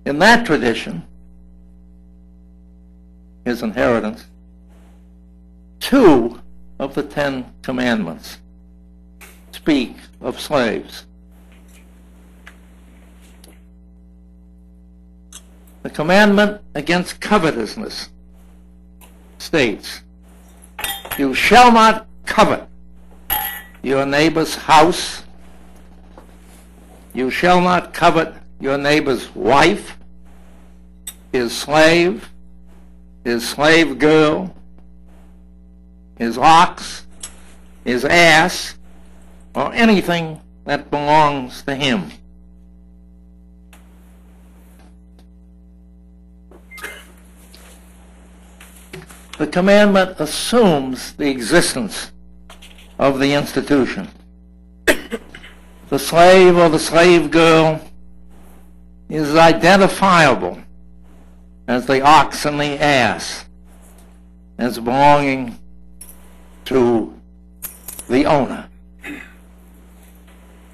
In that tradition, his inheritance, 2 of the 10 commandments speak of slaves. The commandment against covetousness states, "You shall not covet your neighbor's house. You shall not covet your neighbor's wife, his slave girl, his ox, his ass, or anything that belongs to him." The commandment assumes the existence of the institution. The slave or the slave girl is identifiable as the ox and the ass, as belonging to the owner.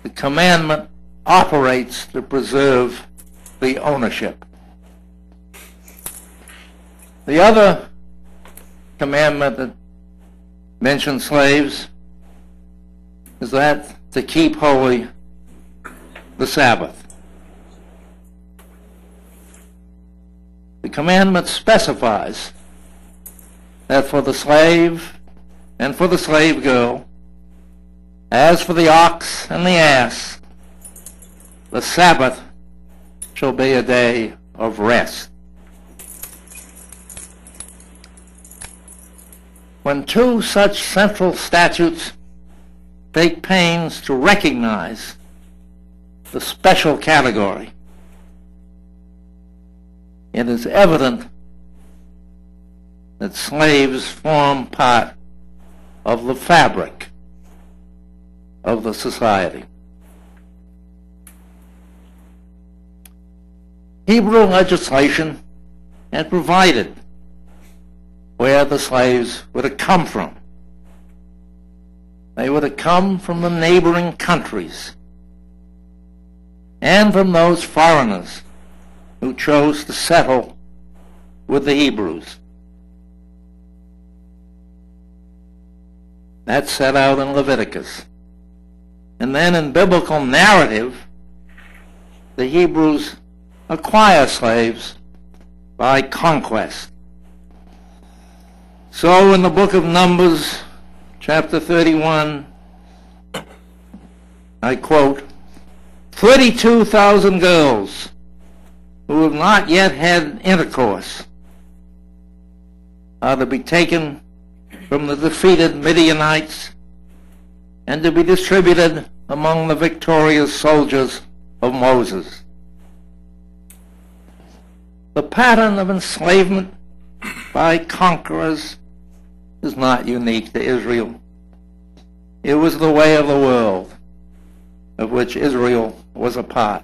The commandment operates to preserve the ownership. The other commandment that mentions slaves is that to keep holy the Sabbath. The commandment specifies that for the slave and for the slave girl, as for the ox and the ass, the Sabbath shall be a day of rest. When 2 such central statutes take pains to recognize the special category, it is evident that slaves form part of the fabric of the society. Hebrew legislation had provided where the slaves were to come from. They were to come from the neighboring countries and from those foreigners who chose to settle with the Hebrews. That's set out in Leviticus. And then in biblical narrative, the Hebrews acquire slaves by conquest. So in the book of Numbers, chapter 31, I quote, 32,000 girls who have not yet had intercourse are to be taken from the defeated Midianites and to be distributed among the victorious soldiers of Moses. The pattern of enslavement by conquerors is not unique to Israel. It was the way of the world of which Israel was a part.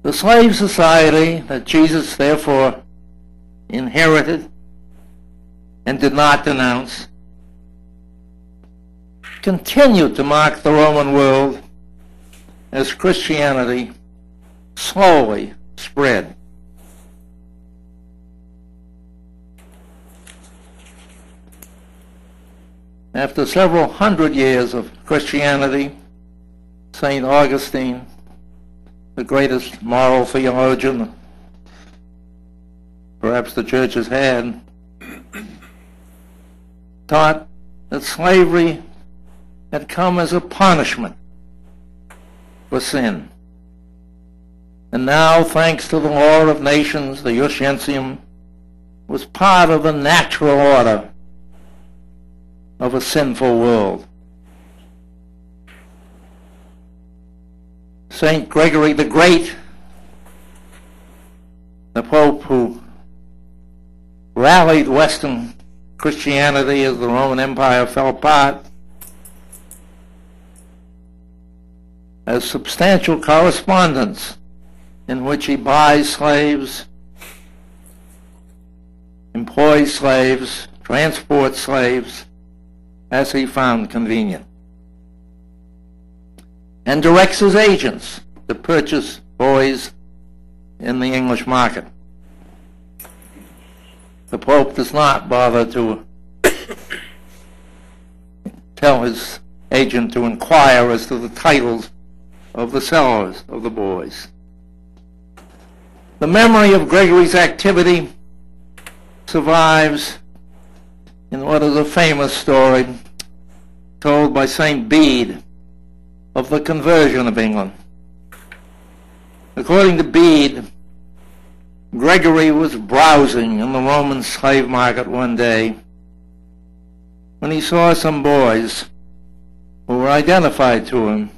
The slave society that Jesus therefore inherited and did not denounce continued to mark the Roman world as Christianity slowly spread. After several hundred years of Christianity, St. Augustine, the greatest moral theologian perhaps the church has had, taught that slavery had come as a punishment for sin. And now, thanks to the law of nations, the Jus Gentium was part of the natural order of a sinful world. St. Gregory the Great, the Pope who rallied Western Christianity as the Roman Empire fell apart, has substantial correspondence in which he buys slaves, employs slaves, transports slaves, as he found convenient. and directs his agents to purchase boys in the English market. The Pope does not bother to tell his agent to inquire as to the titles of the sellers of the boys. The memory of Gregory's activity survives in what is a famous story told by St. Bede of the conversion of England. According to Bede, Gregory was browsing in the Roman slave market one day when he saw some boys who were identified to him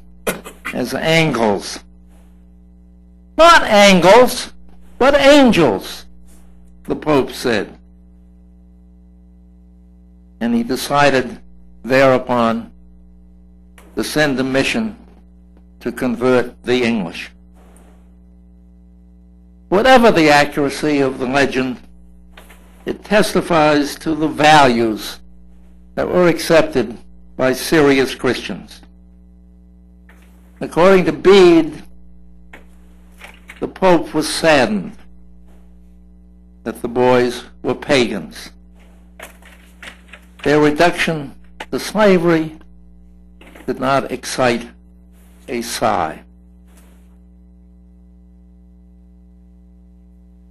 as angels. Not angels, but angels, the Pope said. And he decided thereupon to send a mission to convert the English. Whatever the accuracy of the legend, it testifies to the values that were accepted by serious Christians. According to Bede, the Pope was saddened that the boys were pagans. Their reduction to slavery did not excite a sigh.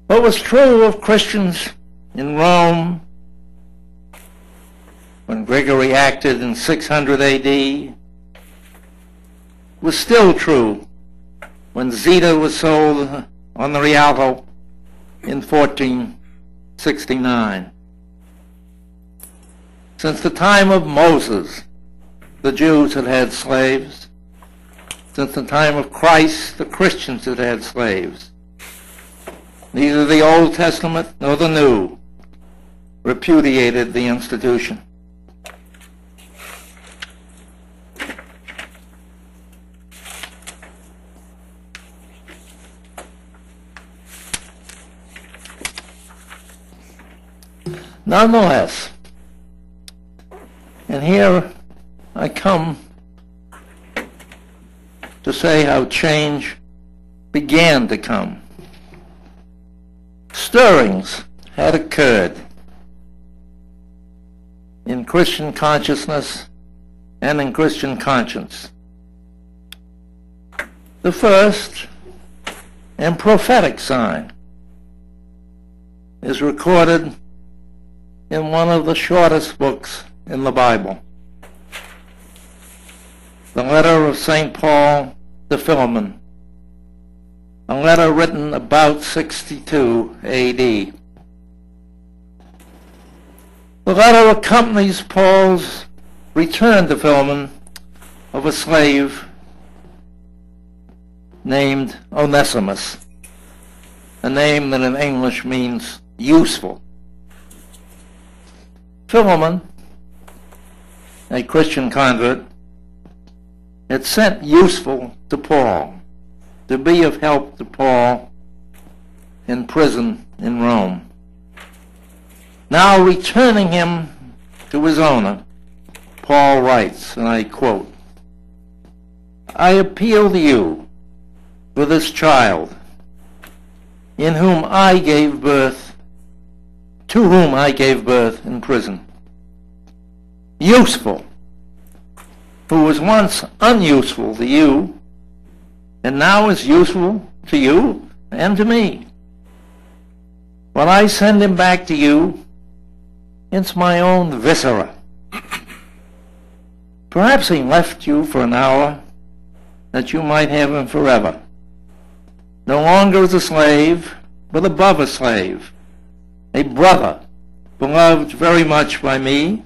What was true of Christians in Rome when Gregory acted in 600 AD was still true when Zita was sold on the Rialto in 1469. Since the time of Moses, the Jews had had slaves. Since the time of Christ, the Christians had had slaves. Neither the Old Testament nor the New repudiated the institution. Nonetheless, and here I come to say how change began to come. Stirrings had occurred in Christian consciousness and in Christian conscience. The first and prophetic sign is recorded in one of the shortest books in the Bible, the letter of St. Paul to Philemon, a letter written about 62 AD. The letter accompanies Paul's return to Philemon of a slave named Onesimus, a name that in English means useful. Philemon, a Christian convert, had sent useful to Paul, to be of help to Paul in prison in Rome. Now returning him to his owner, Paul writes, and I quote, "I appeal to you for this child, in whom I gave birth, to whom I gave birth in prison, useful, who was once unuseful to you, and now is useful to you and to me. When I send him back to you, it's my own viscera. Perhaps he left you for an hour, that you might have him forever, no longer as a slave, but above a slave, a brother, beloved very much by me,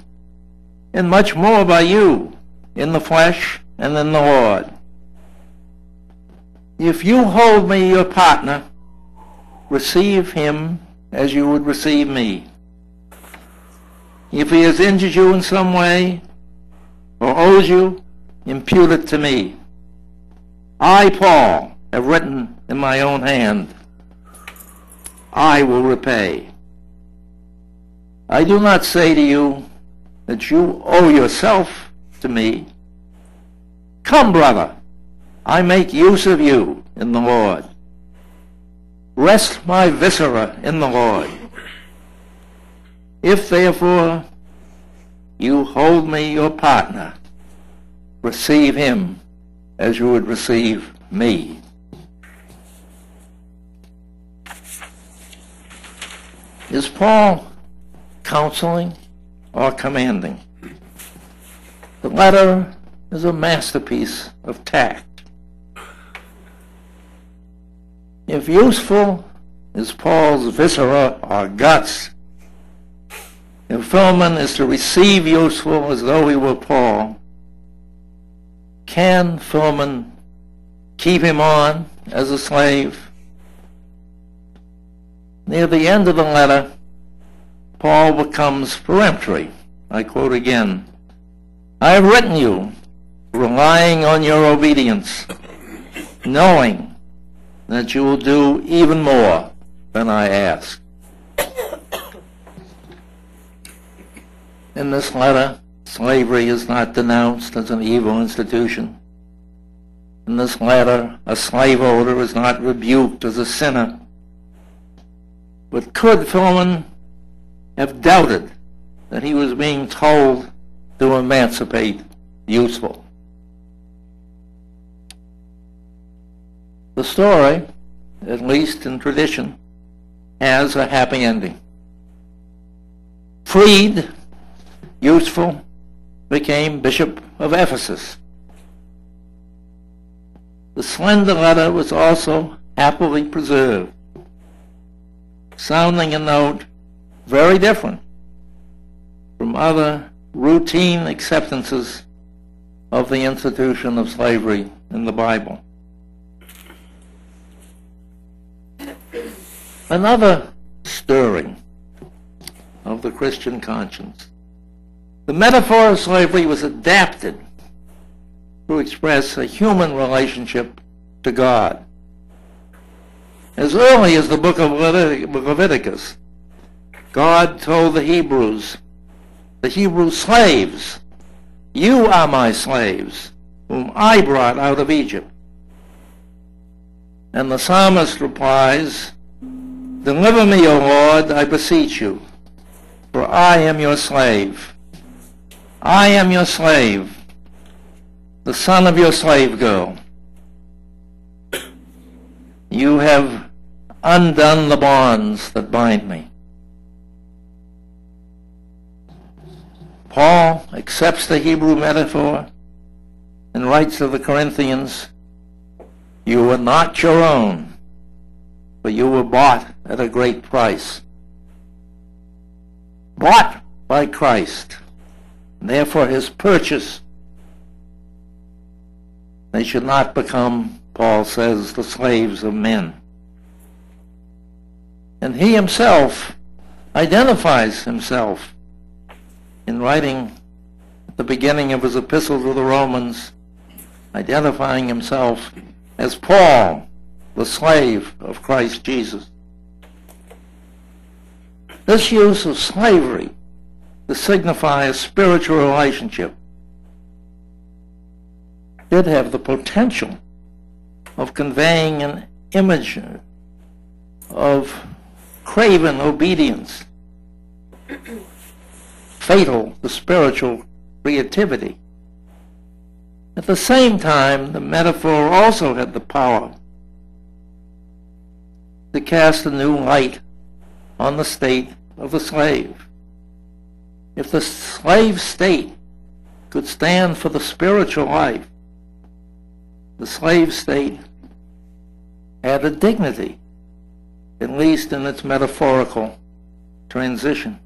and much more by you, in the flesh and in the Lord. If you hold me your partner, receive him as you would receive me. If he has injured you in some way, or owes you, impute it to me. I, Paul, have written in my own hand. I will repay. I do not say to you that you owe yourself to me. Come, brother, I make use of you in the Lord. Rest my viscera in the Lord. If therefore you hold me your partner, receive him as you would receive me. Is Paul counseling or commanding? The letter is a masterpiece of tact. If useful is Paul's viscera or guts, if Philemon is to receive useful as though he were Paul, can Philemon keep him on as a slave? Near the end of the letter, Paul becomes peremptory. I quote again, I have written you, relying on your obedience, knowing that you will do even more than I ask. In this letter, slavery is not denounced as an evil institution. In this letter, a slaveholder is not rebuked as a sinner. But could Philemon have doubted that he was being told to emancipate useful? The story, at least in tradition, has a happy ending. Freed, useful, became Bishop of Ephesus. The slender letter was also happily preserved, sounding a note very different from other routine acceptances of the institution of slavery in the Bible. Another stirring of the Christian conscience. The metaphor of slavery was adapted to express a human relationship to God. As early as the book of Leviticus, God told the Hebrew slaves, you are my slaves, whom I brought out of Egypt. And the psalmist replies, deliver me, O Lord, I beseech you, for I am your slave. I am your slave, the son of your slave girl. You have undone the bonds that bind me. Paul accepts the Hebrew metaphor and writes to the Corinthians, you were not your own, but you were bought at a great price. Bought by Christ. Therefore his purchase, they should not become, Paul says, the slaves of men. And he himself identifies himself in writing at the beginning of his epistle to the Romans, identifying himself as Paul, the slave of Christ Jesus. This use of slavery to signify a spiritual relationship did have the potential of conveying an image of craven obedience, fatal to spiritual creativity. At the same time, the metaphor also had the power to cast a new light on the state of the slave. If the slave state could stand for the spiritual life, the slave state had a dignity, at least in its metaphorical transition.